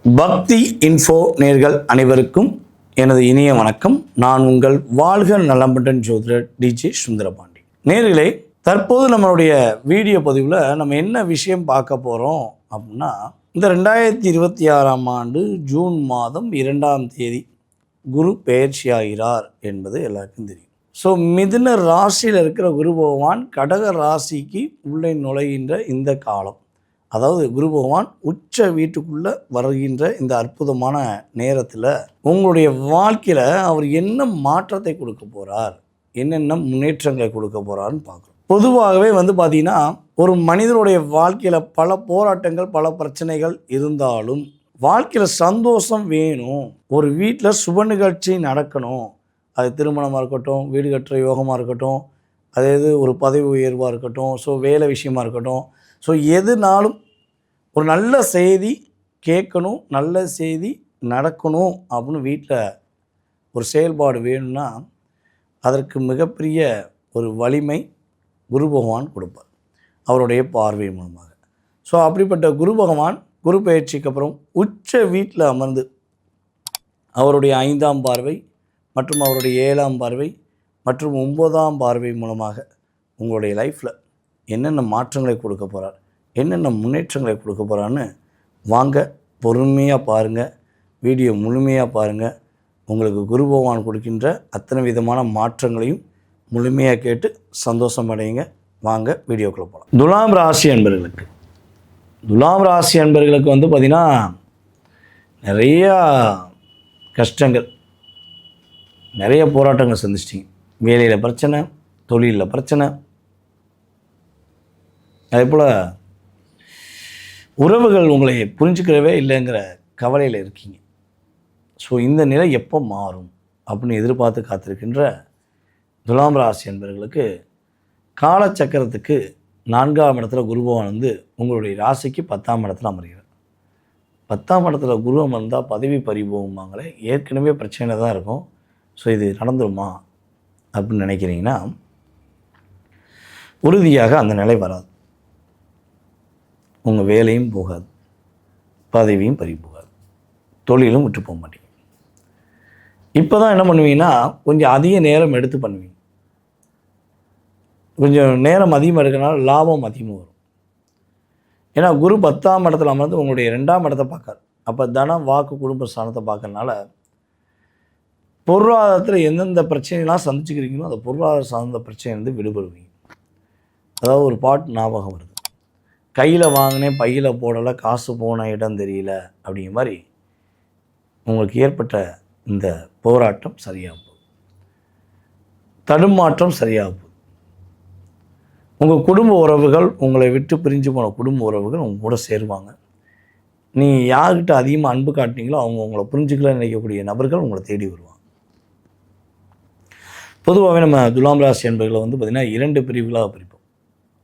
பக்தி இன்ஃபோ நேர்கள் அனைவருக்கும் எனது இனிய வணக்கம். நான் உங்கள் வாழ்க நலம்பட்டன் ஜோதிடர் டிஜே சுந்தரபாண்டி. நேர்களே, தற்போது நம்மளுடைய வீடியோ பதிவில் நம்ம என்ன விஷயம் பார்க்க போகிறோம் அப்படின்னா, இந்த 2026ஆம் ஆண்டு ஜூன் மாதம் 2ஆம் தேதி குரு பெயர்ச்சியாகிறார் என்பது எல்லாருக்கும் தெரியும். ஸோ மிதுன ராசியில் இருக்கிற குரு பகவான் கடக ராசிக்கு உள்ளே நுழைகின்ற இந்த காலம், அதாவது குரு பகவான் உச்ச வீட்டுக்குள்ளே வருகின்ற இந்த அற்புதமான நேரத்தில் உங்களுடைய வாழ்க்கையில் அவர் என்ன மாற்றத்தை கொடுக்க போகிறார், என்னென்ன முன்னேற்றங்களை கொடுக்க போகிறாருன்னு பார்க்குறோம். பொதுவாகவே பார்த்திங்கன்னா, ஒரு மனிதனுடைய வாழ்க்கையில் பல போராட்டங்கள் பல பிரச்சனைகள் இருந்தாலும் வாழ்க்கையில் சந்தோஷம் வேணும், ஒரு வீட்டில் சுப நிகழ்ச்சி நடக்கணும், அது திருமணமாக இருக்கட்டும், வீடு கட்டுற யோகமாக இருக்கட்டும், அதாவது ஒரு பதவி உயர்வாக இருக்கட்டும், ஸோ வேலை விஷயமாக இருக்கட்டும், ஸோ எதுனாலும் ஒரு நல்ல செய்தி கேட்கணும், நல்ல செய்தி நடக்கணும் அப்படின்னு வீட்டில் ஒரு செயல்பாடு வேணும்னா அதற்கு மிகப்பெரிய ஒரு வலிமை குரு பகவான் கொடுப்பார் அவருடைய பார்வை மூலமாக. ஸோ அப்படிப்பட்ட குரு பகவான் குரு பயிற்சிக்கு அப்புறம் உச்ச வீட்டில் அமர்ந்து அவருடைய 5ஆம் பார்வை மற்றும் அவருடைய 7ஆம் பார்வை மற்றும் 9ஆம் பார்வை மூலமாக உங்களுடைய லைஃப்பில் என்னென்ன மாற்றங்களை கொடுக்க போகிறார், என்னென்ன முன்னேற்றங்களை கொடுக்க போகிறான்னு வாங்க பொறுமையாக பாருங்கள், வீடியோ முழுமையாக பாருங்கள். உங்களுக்கு குரு பகவான் கொடுக்கின்ற அத்தனை விதமான மாற்றங்களையும் முழுமையாக கேட்டு சந்தோஷம் அடையுங்க. வாங்க வீடியோக்குள்ளே போகலாம். துலாம் ராசி அன்பர்களுக்கு பார்த்திங்கன்னா நிறையா கஷ்டங்கள், நிறைய போராட்டங்கள் சந்திச்சிட்டிங்க. வேலையில் பிரச்சனை, தொழிலில் பிரச்சனை, அதே போல் உறவுகள் உங்களை புரிஞ்சுக்கிறவே இல்லைங்கிற கவலையில் இருக்கீங்க. ஸோ இந்த நிலை எப்போ மாறும் அப்படின்னு எதிர்பார்த்து காத்திருக்கின்ற துலாம் ராசி என்பவர்களுக்கு காலச்சக்கரத்துக்கு 4ஆம் இடத்துல குரு பகவான் உங்களுடைய ராசிக்கு 10ஆம் இடத்துல அமர்கிறார். 10ஆம் இடத்துல குரு அமர்ந்தால் பதவி பறிபோகுமாங்களே, ஏற்கனவே பிரச்சனை தான் இருக்கும். ஸோ இது நடந்துருமா அப்படின்னு நினைக்கிறீங்கன்னா உறுதியாக அந்த நிலை வராது. உங்கள் வேலையும் போகாது, பதவியும் பறி போகாது, தொழிலும் விட்டு போக மாட்டீங்க. இப்போ தான் என்ன பண்ணுவீங்கன்னா, கொஞ்சம் அதிக நேரம் எடுத்து பண்ணுவீங்க. கொஞ்சம் நேரம் அதிகமாக எடுக்கிறனால லாபம் அதிகமாக வரும். ஏன்னா குரு 10ஆம் இடத்துல அமர்ந்து உங்களுடைய 2ஆம் இடத்தை பார்க்காரு. அப்போ தனம் வாக்கு குடும்ப ஸ்தானத்தை பார்க்கறனால பொருளாதாரத்தில் எந்தெந்த பிரச்சனைலாம் சந்திச்சுக்கிறீங்களோ அந்த பொருளாதார சார்ந்த பிரச்சனை விடுபடுவீங்க. அதாவது ஒரு பாட்டு ஞாபகம் வருது, கையில் வாங்கினேன் பையில் போடலை, காசு போன இடம் தெரியல அப்படிங்கிற மாதிரி உங்களுக்கு ஏற்பட்ட இந்த போராட்டம் சரியாக போகுது, தடுமாற்றம் சரியாக போகுது. உங்கள் குடும்ப உறவுகள், உங்களை விட்டு பிரிஞ்சு போன குடும்ப உறவுகள் உங்கள் கூட சேருவாங்க. நீ யார்கிட்ட அதிகமாக அன்பு காட்டினீங்களோ அவங்க உங்களை புரிஞ்சுக்கலன்னு நினைக்கக்கூடிய நபர்கள் உங்களை தேடி வருவாங்க. பொதுவாகவே நம்ம துலாம் ராசி என்பர்களை பார்த்திங்கன்னா 2 பிரிவுகளாக பிரிப்போம்.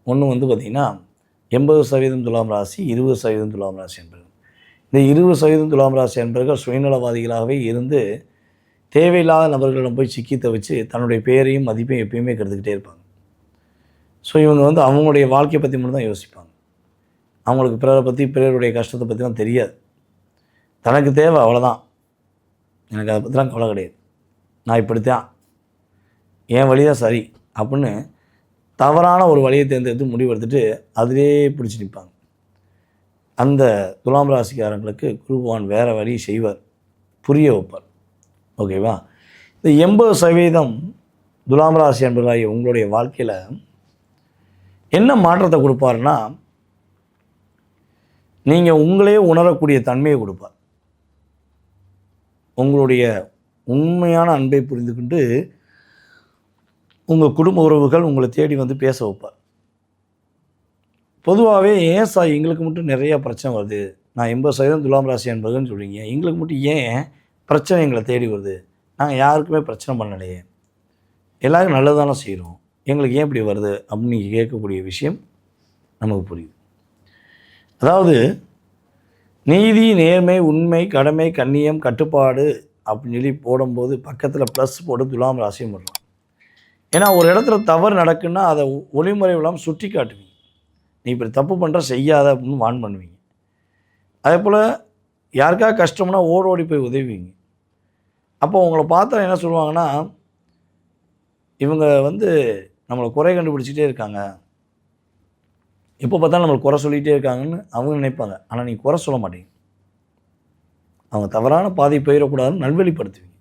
ஒன்று பார்த்திங்கன்னா 80% துலாம் ராசி, 20% துலாம் ராசி என்பர்கள். இந்த 20% துலாம் ராசி என்பர்கள் சுயநலவாதிகளாகவே இருந்து தேவையில்லாத நபர்களிடம் போய் சிக்கி தவிச்சு தன்னுடைய பேரையும் மதிப்பையும் எப்பயுமே கருதுக்கிட்டே இருப்பாங்க. ஸோ இவங்க அவங்களுடைய வாழ்க்கையை பற்றி மட்டும் தான் யோசிப்பாங்க. அவங்களுக்கு பிறரை பற்றி, பிறருடைய கஷ்டத்தை பற்றிலாம் தெரியாது. தனக்கு தேவை அவ்வளோதான், எனக்கு அதை பற்றிலாம் கவலை கிடையாது, நான் இப்படித்தான், என் வழி தான் சரி அப்படின்னு தவறான ஒரு வழியை தேர்ந்தெடுத்து முடிவெடுத்துட்டு அதிலே பிடிச்சி நிற்பாங்க. அந்த துலாம் ராசிக்காரங்களுக்கு குரு பகவான் வேறு வழி செய்வார், புரிய வைப்பார். ஓகேவா? இந்த 80% துலாம் ராசி என்பதாகி உங்களுடைய வாழ்க்கையில் என்ன மாற்றத்தை கொடுப்பாருன்னா, நீங்கள் உங்களே உணரக்கூடிய தன்மையை கொடுப்பார். உங்களுடைய உண்மையான அன்பை புரிந்துக்கிட்டு உங்கள் குடும்ப உறவுகள் உங்களை தேடி பேச வைப்பார். பொதுவாகவே ஏன் சார் எங்களுக்கு மட்டும் நிறையா பிரச்சனை வருது, நான் 80% துலாம் ராசி என்பதுன்னு சொல்கிறீங்க, எங்களுக்கு மட்டும் ஏன் பிரச்சனை எங்களை தேடி வருது, நாங்கள் யாருக்குமே பிரச்சனை பண்ணலையே, எல்லாருக்கும் நல்லதானே செய்கிறோம், எங்களுக்கு ஏன் இப்படி வருது அப்படின்னு நீங்கள் கேட்கக்கூடிய விஷயம் நமக்கு புரியுது. அதாவது நீதி, நேர்மை, உண்மை, கடமை, கண்ணியம், கட்டுப்பாடு அப்படின்னு சொல்லி போடும்போது பக்கத்தில் ப்ளஸ் போட்டு துலாம் ராசியும் பண்ணலாம். ஏன்னா ஒரு இடத்துல தவறு நடக்குன்னா அதை ஒளிமுறை இல்லாமல் சுட்டி காட்டுவீங்க, நீ இப்படி தப்பு பண்ணுற செய்யாத அப்படின்னு வான் பண்ணுவீங்க. அதே போல் யாருக்காவது கஷ்டம்னா ஓடி போய் உதவிங்க. அப்போ உங்களை பார்த்தா என்ன சொல்லுவாங்கன்னா, இவங்க வந்து நம்மளை குறை கண்டுபிடிச்சிட்டே இருக்காங்க, எப்போ பார்த்தாலும் நம்மளை குறை சொல்லிகிட்டே இருக்காங்கன்னு அவங்க நினைப்பாங்க. ஆனால் நீங்கள் குறை சொல்ல மாட்டீங்க. அவங்க தவறான பாதை போயிடக்கூடாதுன்னு நல்வழிப்படுத்துவீங்க.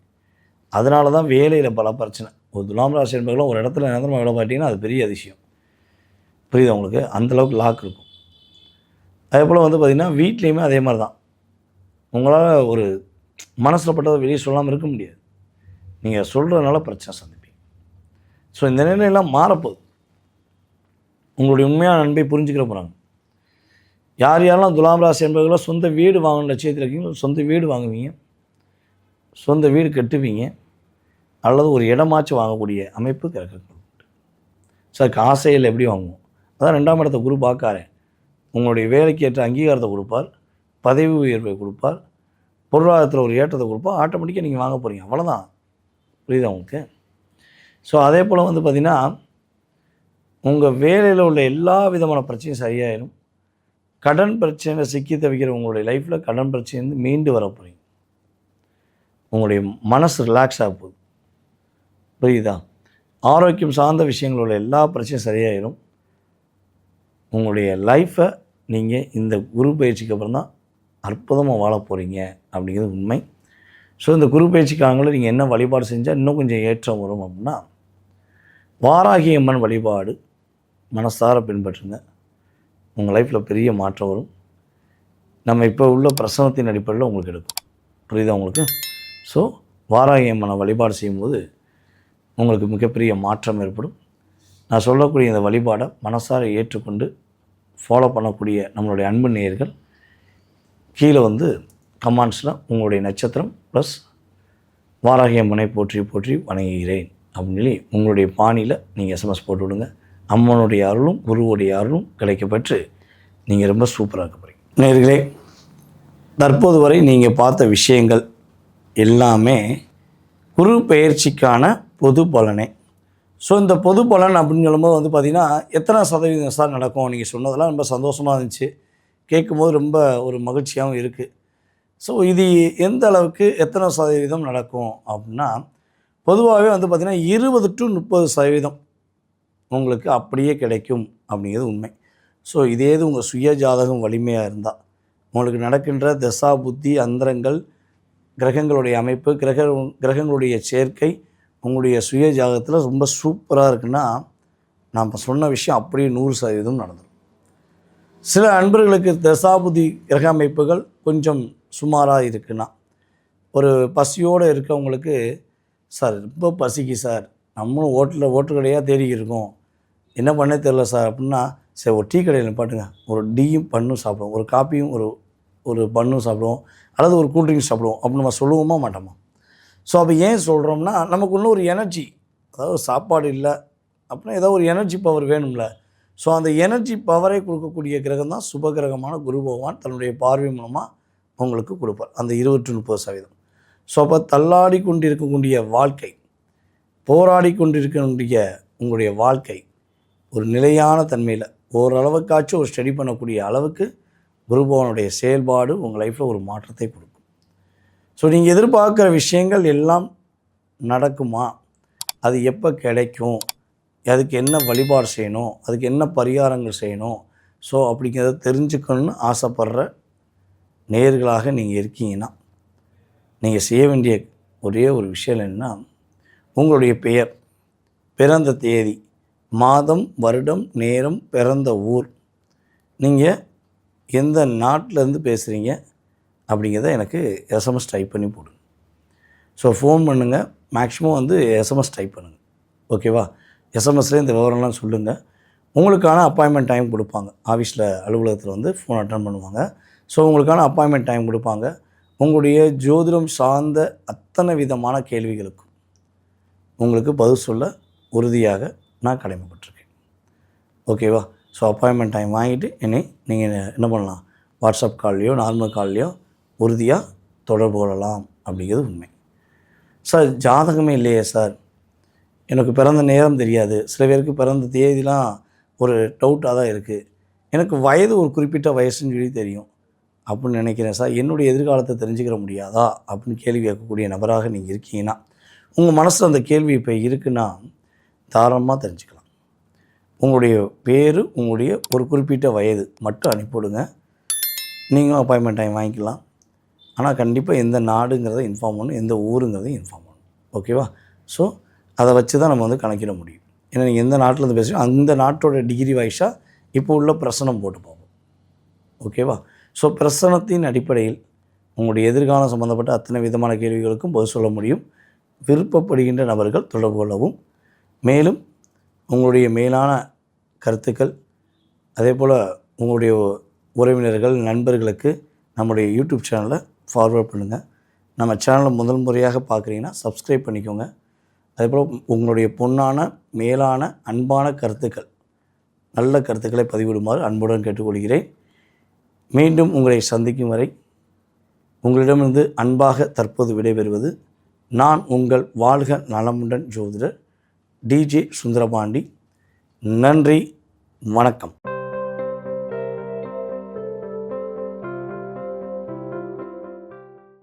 அதனால தான் வேலையில் பல பிரச்சனை. ஒரு துலாம் ராசி என்பவர்களும் ஒரு இடத்துல நிரந்தரமாக வேலை பார்த்தீங்கன்னா அது பெரிய அதிசயம். புரியுது உங்களுக்கு? அந்தளவுக்கு லாக் இருக்கும். அதே போல் வந்து பார்த்திங்கன்னா வீட்லேயுமே அதே மாதிரி தான். உங்களால் ஒரு மனசில் பட்டதை வெளியே சொல்லாமல் இருக்க முடியாது. நீங்கள் சொல்கிறதுனால பிரச்சனை சந்திப்பீங்க. ஸோ இந்த நிலையெல்லாம் மாறப்போகுது. உங்களுடைய உண்மையான நண்பை புரிஞ்சுக்கிற போகிறாங்க. யாரெல்லாம் துலாம் ராசி என்பவர்களோ சொந்த வீடு வாங்கணும் லட்சியத்தில் இருக்கீங்களோ சொந்த வீடு வாங்குவீங்க, சொந்த வீடு கட்டுவீங்க, அல்லது ஒரு இடமாச்சும் வாங்கக்கூடிய அமைப்பு கிரகங்கள் உண்டு. சார் காசையில் எப்படி வாங்குவோம்? அதான் 2ஆம் இடத்தை குரு பார்க்காரேன். உங்களுடைய வேலைக்கு ஏற்ற அங்கீகாரத்தை கொடுப்பார், பதவி உயர்வை கொடுப்பார், பொருளாதாரத்தில் ஒரு ஏற்றத்தை கொடுப்பார். ஆட்டோமேட்டிக்காக நீங்கள் வாங்க போகிறீங்க. அவ்வளோதான். புரியுதா உங்களுக்கு? ஸோ அதே போல் வந்து பார்த்திங்கன்னா உங்கள் வேலையில் உள்ள எல்லா விதமான பிரச்சனையும் சரியாயிடும். கடன் பிரச்சனையில் சிக்கி தவிக்கிற உங்களுடைய லைஃப்பில் கடன் பிரச்சனை மீண்டு வர போகிறீங்க. உங்களுடைய மனசு ரிலாக்ஸ் ஆக போகுது. புரியுதா? ஆரோக்கியம் சார்ந்த விஷயங்கள் உள்ள எல்லா பிரச்சனையும் சரியாயிடும். உங்களுடைய லைஃப்பை நீங்கள் இந்த குரு பயிற்சிக்கு அப்புறம் தான் அற்புதமாக வாழ போகிறீங்க அப்படிங்கிறது உண்மை. ஸோ இந்த குரு பயிற்சிக்காகல நீங்கள் என்ன வழிபாடு செஞ்சால் இன்னும் கொஞ்சம் ஏற்றம் வரும் அப்படின்னா, வாராகி அம்மன் வழிபாடு மனசார பின்பற்றுங்க. உங்கள் லைஃப்பில் பெரிய மாற்றம் வரும். நம்ம இப்போ உள்ள பிரசனத்தின் அடிப்படையில் உங்களுக்கு எடுக்கும். புரியுதா உங்களுக்கு? ஸோ வாராகி அம்மனை வழிபாடு செய்யும்போது உங்களுக்கு மிகப்பெரிய மாற்றம் ஏற்படும். நான் சொல்லக்கூடிய இந்த வழிபாடை மனசார ஏற்றுக்கொண்டு ஃபாலோ பண்ணக்கூடிய நம்மளுடைய அன்பு நேயர்கள் கீழே வந்து கமெண்ட்ஸில் உங்களுடைய நட்சத்திரம் ப்ளஸ் வாராகி அம்மனை போற்றி போற்றி வணங்குகிறேன் அப்படின்னு சொல்லி உங்களுடைய பாணியில் நீங்கள் எஸ்எம்எஸ் போட்டு விடுங்க. அம்மனுடைய அருளும் குருவுடைய அருளும் கிடைக்கப்பெற்று நீங்கள் ரொம்ப சூப்பராக இருக்க போகிறீங்க. நேயர்களே, தற்போது வரை நீங்கள் பார்த்த விஷயங்கள் எல்லாமே குரு பெயர்ச்சிக்கான பொது பலனே. ஸோ இந்த பொது பலன் அப்படின்னு சொல்லும்போது வந்து பார்த்திங்கன்னா எத்தனை சதவீதம் சார் நடக்கும்? நீங்கள் சொன்னதெல்லாம் ரொம்ப சந்தோஷமாக இருந்துச்சு, கேட்கும்போது ரொம்ப ஒரு மகிழ்ச்சியாகவும் இருக்குது. ஸோ இது எந்த அளவுக்கு எத்தனை சதவீதம் நடக்கும் அப்படின்னா, பொதுவாகவே வந்து பார்த்திங்கன்னா 20 to 30% உங்களுக்கு அப்படியே கிடைக்கும் அப்படிங்கிறது உண்மை. ஸோ இதே இது உங்கள் சுய ஜாதகம் வலிமையாக இருந்தால் உங்களுக்கு நடக்கின்ற தசா புத்தி அந்தரங்கள் கிரகங்களுடைய அமைப்பு கிரகங்களுடைய சேர்க்கை உங்களுடைய சுய ஜாதகத்தில் ரொம்ப சூப்பராக இருக்குன்னா நாம் சொன்ன விஷயம் அப்படியே 100% நடந்துடும். சில அன்பர்களுக்கு தசாபுதி கிரக அமைப்புகள் கொஞ்சம் சுமாராக இருக்குன்னா, ஒரு பசியோடு இருக்கவங்களுக்கு சார் ரொம்ப பசிக்கு சார், நம்மளும் ஓட்டு கடையாக தேடிக்கிட்டு இருக்கோம், என்ன பண்ணே தெரில சார் அப்படின்னா, சரி ஒரு டீ கடையில் நிப்பாட்டுங்க, ஒரு டீயும் பண்ணும் சாப்பிடுவோம், ஒரு காப்பியும் ஒரு பண்ணும் சாப்பிடுவோம், அல்லது ஒரு கூல்ட்ரிங்க்ஸ் சாப்பிடுவோம் அப்படின்னு நம்ம சொல்லுவோமா மாட்டோமா? ஸோ அப்போ ஏன் சொல்கிறோம்னா, நமக்கு இன்னும் ஒரு எனர்ஜி, அதாவது சாப்பாடு இல்லை அப்படின்னா ஏதோ ஒரு எனர்ஜி பவர் வேணும்ல. ஸோ அந்த எனர்ஜி பவரை கொடுக்கக்கூடிய கிரகம் தான் சுபகிரகமான குரு பகவான் தன்னுடைய பார்வை மூலமாக உங்களுக்கு கொடுப்பார், அந்த 20 to 30%. ஸோ அப்போ தள்ளாடி கொண்டிருக்கக்கூடிய வாழ்க்கை, போராடி கொண்டிருக்கக்கூடிய உங்களுடைய வாழ்க்கை ஒரு நிலையான தன்மையில் ஓரளவுக்காச்சும் ஒரு ஸ்டடி பண்ணக்கூடிய அளவுக்கு குரு பகவானுடைய செயல்பாடு உங்கள் லைஃப்பில் ஒரு மாற்றத்தை கொடுக்கும். ஸோ நீங்கள் எதிர்பார்க்குற விஷயங்கள் எல்லாம் நடக்குமா? அது எப்போ கிடைக்கும்? அதுக்கு என்ன வழிபாடு செய்யணும்? அதுக்கு என்ன பரிகாரங்கள் செய்யணும்? ஸோ அப்படிங்கிறத தெரிஞ்சுக்கணுன்னு ஆசைப்படுற நேயர்களாக நீங்கள் இருக்கீங்கன்னா, நீங்கள் செய்ய வேண்டிய ஒரே ஒரு விஷயம் என்னென்னா, உங்களுடைய பெயர், பிறந்த தேதி, மாதம், வருடம், நேரம், பிறந்த ஊர், நீங்கள் எந்த நாட்டிலேருந்து பேசுகிறீங்க அப்படிங்கிறத எனக்கு எஸ்எம்எஸ் டைப் பண்ணி போடுங்க. ஸோ ஃபோன் பண்ணுங்கள், மேக்ஸிமம் வந்து எஸ்எம்எஸ் டைப் பண்ணுங்கள். ஓகேவா? எஸ்எம்எஸ்லேயே இந்த விவரம்லாம் சொல்லுங்கள். உங்களுக்கான அப்பாயின்மெண்ட் டைம் கொடுப்பாங்க. ஆஃபீஸில் அலுவலகத்தில் வந்து ஃபோன் அட்டன் பண்ணுவாங்க. ஸோ உங்களுக்கான அப்பாயின்மெண்ட் டைம் கொடுப்பாங்க. உங்களுடைய ஜோதிடம் சார்ந்த அத்தனை விதமான கேள்விகளுக்கும் உங்களுக்கு பதில் சொல்ல உறுதியாக நான் கடமைப்பட்டிருக்கேன். ஓகேவா? ஸோ அப்பாயின்மெண்ட் டைம் வாங்கிட்டு நீங்கள் என்ன பண்ணலாம், வாட்ஸ்அப் கால்லையோ நார்மல் கால்லையோ உறுதியாக தொடர்பு கொள்ளலாம் அப்படிங்கிறது உண்மை. சார் ஜாதகமே இல்லையே சார், எனக்கு பிறந்த நேரம் தெரியாது, சில பேருக்கு பிறந்த தேதிலாம் ஒரு டவுட்டாக தான் இருக்குது, எனக்கு வயது ஒரு குறிப்பிட்ட வயசுன்னு சொல்லி தெரியும், அப்படின்னு நினைக்கிறேன் சார். என்னுடைய எதிர்காலத்தை தெரிஞ்சுக்கிற முடியாதா அப்படின்னு கேள்வி கேட்கக்கூடிய நபராக நீங்கள் இருக்கீங்கன்னா, உங்கள் மனசில் அந்த கேள்வி இப்போ இருக்குன்னா தாராளமாக தெரிஞ்சுக்கலாம். உங்களுடைய பேர், உங்களுடைய ஒரு குறிப்பிட்ட வயது மட்டும் அனுப்பிவிடுங்க. நீங்களும் அப்பாயின்மெண்ட் டைம் வாங்கிக்கலாம். ஆனால் கண்டிப்பாக எந்த நாடுங்கிறத இன்ஃபார்ம் பண்ணணும், எந்த ஊருங்கிறதையும் இன்ஃபார்ம் பண்ணணும். ஓகேவா? ஸோ அதை வச்சு தான் நம்ம வந்து கணக்கிட முடியும். ஏன்னா நீங்கள் எந்த நாட்டிலேருந்து பேசுகிறோம் அந்த நாட்டோட டிகிரி வைஸாக இப்போ உள்ள பிரசனம் போட்டு போகும். ஓகேவா? ஸோ பிரசனத்தின் அடிப்படையில் உங்களுடைய எதிர்காலம் சம்மந்தப்பட்ட அத்தனை விதமான கேள்விகளுக்கும் பதில் சொல்ல முடியும். விருப்பப்படுகின்ற நபர்கள் தொடர்பு கொள்ளவும். மேலும் உங்களுடைய மேலான கருத்துக்கள், அதே போல் உங்களுடைய உறவினர்கள், நண்பர்களுக்கு நம்முடைய யூடியூப் சேனலை ஃபார்வர்ட் பண்ணுங்கள். நம்ம சேனலை முதல் முறையாக பார்க்குறீங்கன்னா சப்ஸ்கிரைப் பண்ணிக்கோங்க. அதேபோல் உங்களுடைய பொன்னான, மேலான, அன்பான கருத்துக்கள், நல்ல கருத்துக்களை பதிவிடுமாறு அன்புடன் கேட்டுக்கொள்கிறேன். மீண்டும் உங்களை சந்திக்கும் வரை உங்களிடமிருந்து அன்பாக தற்போது விடைபெறுவது நான் உங்கள் வாழ்க நலமுடன் ஜோதிடர் டிஜே சுந்தரபாண்டி. நன்றி, வணக்கம்.